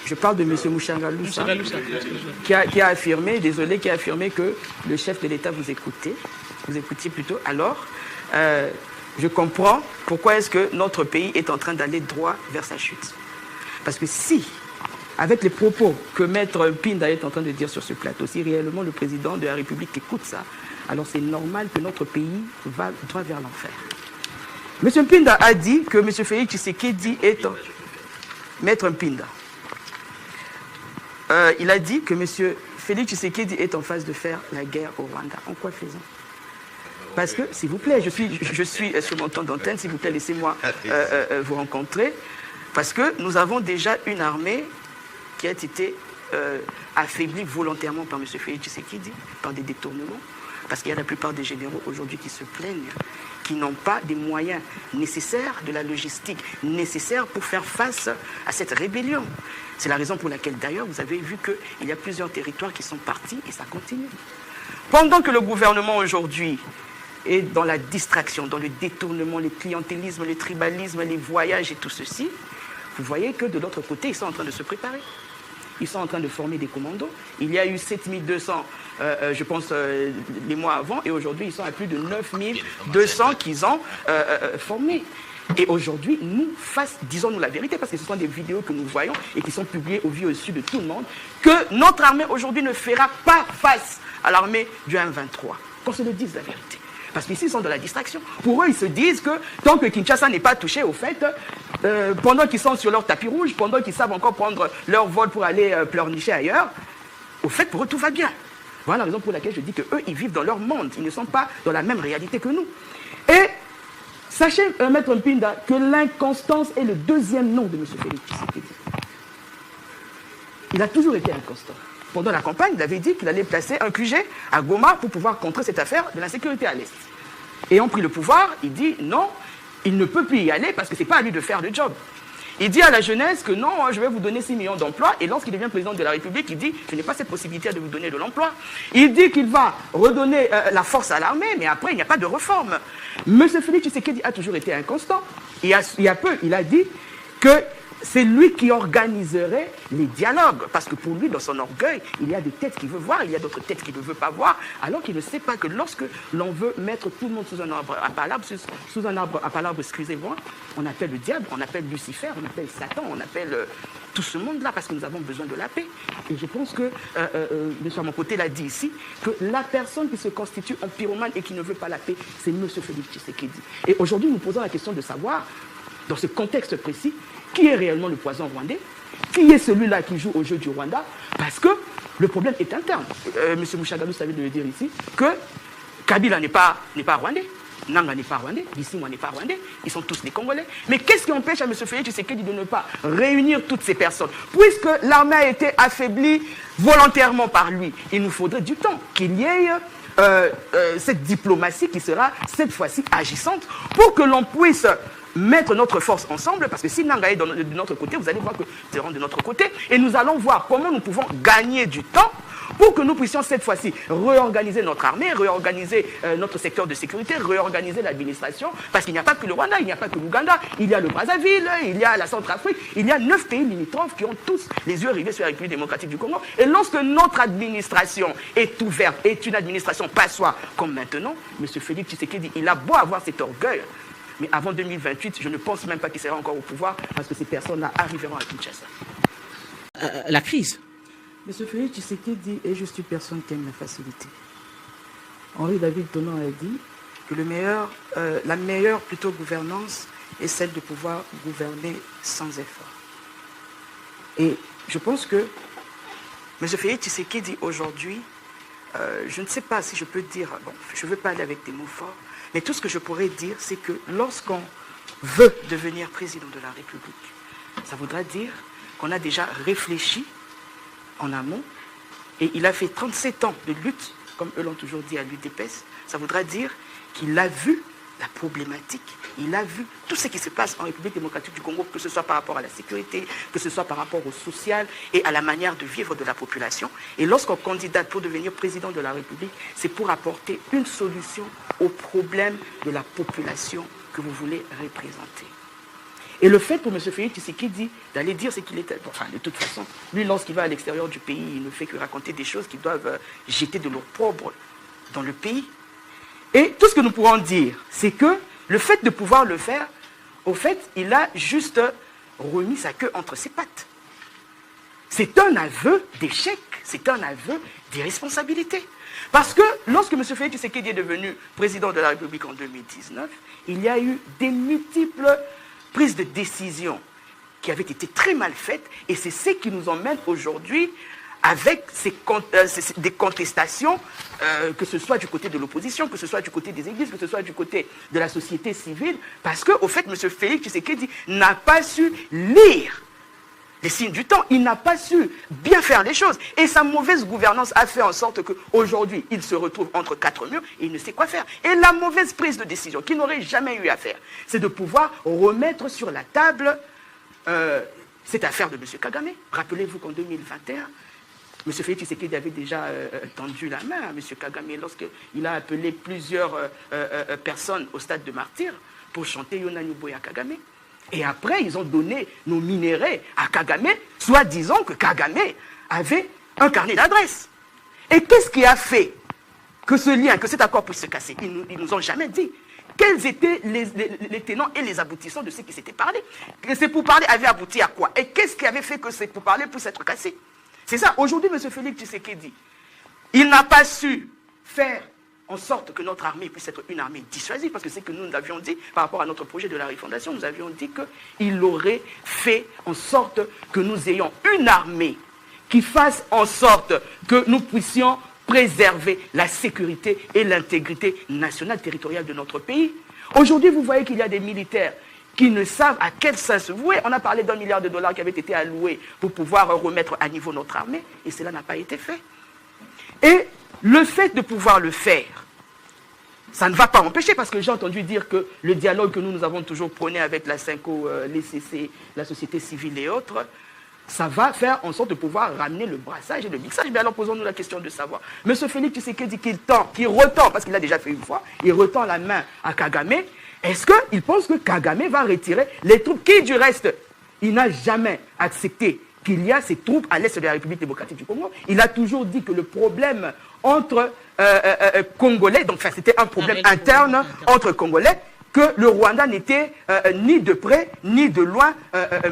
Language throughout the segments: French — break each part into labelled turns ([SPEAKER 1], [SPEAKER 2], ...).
[SPEAKER 1] Je parle de M. Mouchanga-Loussa, qui a affirmé, qui a affirmé que le chef de l'État vous écoutait plutôt. Alors, je comprends pourquoi est-ce que notre pays est en train d'aller droit vers sa chute. Parce que si, avec les propos que Maître Mpinda est en train de dire sur ce plateau, si réellement le président de la République écoute ça, alors c'est normal que notre pays va droit vers l'enfer. M. Mpinda a dit que M. Félix Tshisekedi est... Maître Mpinda. Il a dit que M. Félix Tshisekedi est en phase de faire la guerre au Rwanda. En quoi faisant? Parce que, s'il vous plaît, je suis sur mon temps d'antenne, s'il vous plaît, laissez-moi vous rencontrer. Parce que nous avons déjà une armée qui a été affaiblie volontairement par M. Félix Tshisekedi, par des détournements. Parce qu'il y a la plupart des généraux aujourd'hui qui se plaignent, qui n'ont pas des moyens nécessaires, de la logistique nécessaire pour faire face à cette rébellion. C'est la raison pour laquelle, d'ailleurs, vous avez vu qu'il y a plusieurs territoires qui sont partis et ça continue. Pendant que le gouvernement aujourd'hui est dans la distraction, dans le détournement, le clientélisme, le tribalisme, les voyages et tout ceci, vous voyez que de l'autre côté, ils sont en train de se préparer. Ils sont en train de former des commandos. Il y a eu 7200, je pense, les mois avant, et aujourd'hui, ils sont à plus de 9200 qu'ils ont formés. Et aujourd'hui, nous, disons-nous la vérité, parce que ce sont des vidéos que nous voyons et qui sont publiées au vu au su de tout le monde, que notre armée aujourd'hui ne fera pas face à l'armée du M23. Qu'on se le dise la vérité. Parce qu'ici, ils sont dans la distraction. Pour eux, ils se disent que tant que Kinshasa n'est pas touché, au fait, pendant qu'ils sont sur leur tapis rouge, pendant qu'ils savent encore prendre leur vol pour aller pleurnicher ailleurs, au fait, pour eux, tout va bien. Voilà la raison pour laquelle je dis qu'eux, ils vivent dans leur monde. Ils ne sont pas dans la même réalité que nous. Et sachez, Maître Mpinda, que l'inconstance est le deuxième nom de M. Félix Tshisekedi. Il a toujours été inconstant. Pendant la campagne, il avait dit qu'il allait placer un QG à Goma pour pouvoir contrer cette affaire de l'insécurité à l'Est. Ayant pris le pouvoir, il dit non, il ne peut plus y aller parce que ce n'est pas à lui de faire le job. Il dit à la jeunesse que non, je vais vous donner 6 millions d'emplois. Et lorsqu'il devient président de la République, il dit je n'ai pas cette possibilité de vous donner de l'emploi. Il dit qu'il va redonner la force à l'armée, mais après, il n'y a pas de réforme. M. Félix Tshisekedi a toujours été inconstant. Il y a peu, il a dit que c'est lui qui organiserait les dialogues. Parce que pour lui, dans son orgueil, il y a des têtes qu'il veut voir, il y a d'autres têtes qu'il ne veut pas voir, alors qu'il ne sait pas que lorsque l'on veut mettre tout le monde sous un arbre à palabre, excusez-moi, on appelle le diable, on appelle Lucifer, on appelle Satan, on appelle tout ce monde-là, parce que nous avons besoin de la paix. Et je pense que, M. à mon côté l'a dit ici, que la personne qui se constitue en pyromane et qui ne veut pas la paix, c'est M. Félix Tshisekedi. Et aujourd'hui, nous posons la question de savoir, dans ce contexte précis, qui est réellement le poison rwandais, qui est celui-là qui joue au jeu du Rwanda, parce que le problème est interne. M. Mouchanga savait de le dire ici, que Kabila n'est pas rwandais, Nanga n'est pas rwandais, Bissimo n'est pas rwandais, ils sont tous des Congolais. Mais qu'est-ce qui empêche à M. Félix Tshisekedi de ne pas réunir toutes ces personnes? Puisque l'armée a été affaiblie volontairement par lui, il nous faudrait du temps qu'il y ait cette diplomatie qui sera cette fois-ci agissante pour que l'on puisse mettre notre force ensemble, parce que si Nanga est de notre côté, vous allez voir que c'est de notre côté, et nous allons voir comment nous pouvons gagner du temps pour que nous puissions cette fois-ci réorganiser notre armée, réorganiser notre secteur de sécurité, réorganiser l'administration, parce qu'il n'y a pas que le Rwanda, il n'y a pas que l'Ouganda, il y a le Brazzaville, il y a la Centrafrique, il y a 9 pays limitrophes qui ont tous les yeux rivés sur la République démocratique du Congo. Et lorsque notre administration est ouverte, est une administration passoire comme maintenant, M. Félix Tshisekedi, il a beau avoir cet orgueil, mais avant 2028, je ne pense même pas qu'il sera encore au pouvoir parce que ces personnes-là arriveront à Kinshasa.
[SPEAKER 2] La crise.
[SPEAKER 1] M. Félix Tshisekedi est juste une personne qui aime la facilité. Henri David Thonon a dit que la meilleure gouvernance est celle de pouvoir gouverner sans effort. Et je pense que M. Félix Tshisekedi aujourd'hui, je ne sais pas si je peux dire, bon, je ne veux pas aller avec des mots forts, mais tout ce que je pourrais dire, c'est que lorsqu'on veut devenir président de la République, ça voudra dire qu'on a déjà réfléchi en amont, et il a fait 37 ans de lutte, comme eux l'ont toujours dit à l'UDPS, ça voudra dire qu'il a vu la problématique, il a vu tout ce qui se passe en République démocratique du Congo, que ce soit par rapport à la sécurité, que ce soit par rapport au social et à la manière de vivre de la population. Et lorsqu'on candidate pour devenir président de la République, c'est pour apporter une solution aux problèmes de la population que vous voulez représenter. Et le fait pour M. Félix Tshisekedi d'aller dire ce qu'il était, enfin de toute façon, lui lorsqu'il va à l'extérieur du pays, il ne fait que raconter des choses qui doivent jeter de l'opprobre dans le pays. Et tout ce que nous pourrons dire, c'est que le fait de pouvoir le faire, au fait, il a juste remis sa queue entre ses pattes. C'est un aveu d'échec, c'est un aveu d'irresponsabilité. Parce que lorsque M. Félix Tshisekedi est devenu président de la République en 2019, il y a eu des multiples prises de décision qui avaient été très mal faites, et c'est ce qui nous emmène aujourd'hui avec des contestations, que ce soit du côté de l'opposition, que ce soit du côté des églises, que ce soit du côté de la société civile, parce qu'au fait, M. Félix Tshisekedi n'a pas su lire les signes du temps, il n'a pas su bien faire les choses. Et sa mauvaise gouvernance a fait en sorte qu'aujourd'hui, il se retrouve entre quatre murs et il ne sait quoi faire. Et la mauvaise prise de décision qu'il n'aurait jamais eu à faire, c'est de pouvoir remettre sur la table cette affaire de M. Kagame. Rappelez-vous qu'en 2021, M. Félix Tshisekedi avait déjà tendu la main à M. Kagame lorsqu'il a appelé plusieurs personnes au stade de martyr pour chanter Yona Nuboya Kagame. Et après, ils ont donné nos minéraux à Kagame, soi-disant que Kagame avait un carnet d'adresses. Et qu'est-ce qui a fait que ce lien, que cet accord puisse se casser? Ils ne nous ont jamais dit. Quels étaient les tenants et les aboutissants de ce qui s'était parlé? Que ces pourparlers avaient abouti à quoi? Et qu'est-ce qui avait fait que ces pourparlers puissent être cassés? C'est ça. Aujourd'hui, M. Félix Tshisekedi, il n'a pas su faire en sorte que notre armée puisse être une armée dissuasive, parce que c'est ce que nous avions dit par rapport à notre projet de la refondation. Nous avions dit qu'il aurait fait en sorte que nous ayons une armée qui fasse en sorte que nous puissions préserver la sécurité et l'intégrité nationale territoriale de notre pays. Aujourd'hui, vous voyez qu'il y a des militaires qui ne savent à quel sens se vouer. On a parlé d'1 milliard de dollars qui avait été alloué pour pouvoir remettre à niveau notre armée, et cela n'a pas été fait. Et le fait de pouvoir le faire, ça ne va pas empêcher, parce que j'ai entendu dire que le dialogue que nous avons toujours prôné avec la CENCO, l'ECC, la société civile et autres, ça va faire en sorte de pouvoir ramener le brassage et le mixage. Mais alors posons-nous la question de savoir, M. Félix Tshisekedi qu'il retend, parce qu'il l'a déjà fait une fois, il retend la main à Kagame. Est-ce qu'il pense que Kagame va retirer les troupes qui, du reste, il n'a jamais accepté qu'il y a ces troupes à l'est de la République démocratique du Congo? Il a toujours dit que le problème entre Congolais, donc c'était un problème interne entre Congolais, que le Rwanda n'était ni de près ni de loin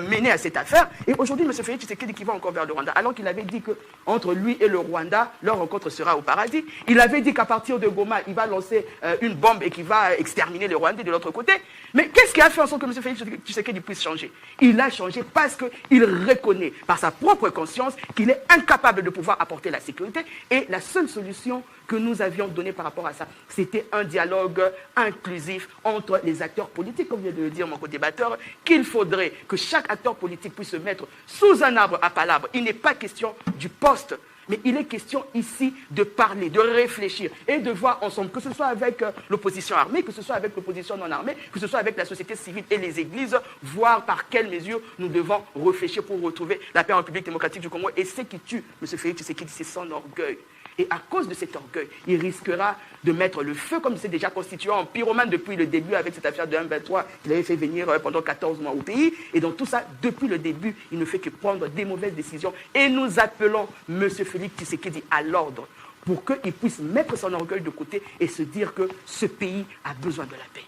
[SPEAKER 1] mené à cette affaire. Et aujourd'hui, M. Félix Tshisekedi qui va encore vers le Rwanda, alors qu'il avait dit qu'entre lui et le Rwanda, leur rencontre sera au paradis. Il avait dit qu'à partir de Goma, il va lancer une bombe et qu'il va exterminer les Rwandais de l'autre côté. Mais qu'est-ce qui a fait en sorte que M. Félix Tshisekedi puisse changer? Il a changé parce qu'il reconnaît par sa propre conscience qu'il est incapable de pouvoir apporter la sécurité. Et la seule solution que nous avions donnée par rapport à ça, c'était un dialogue inclusif entre les acteurs politiques, comme vient de le dire mon co-débatteur, qu'il faudrait que chaque acteur politique puisse se mettre sous un arbre à palabres. Il n'est pas question du poste, mais il est question ici de parler, de réfléchir et de voir ensemble, que ce soit avec l'opposition armée, que ce soit avec l'opposition non armée, que ce soit avec la société civile et les églises, voir par quelles mesures nous devons réfléchir pour retrouver la paix en République démocratique du Congo. Et ce qui tue M. Félix Tshisekedi, c'est son orgueil. Et à cause de cet orgueil, il risquera de mettre le feu, comme il s'est déjà constitué en pyromane depuis le début avec cette affaire de M23 qu'il avait fait venir pendant 14 mois au pays. Et dans tout ça, depuis le début, il ne fait que prendre des mauvaises décisions. Et nous appelons M. Félix Tshisekedi à l'ordre pour qu'il puisse mettre son orgueil de côté et se dire que ce pays a besoin de la paix.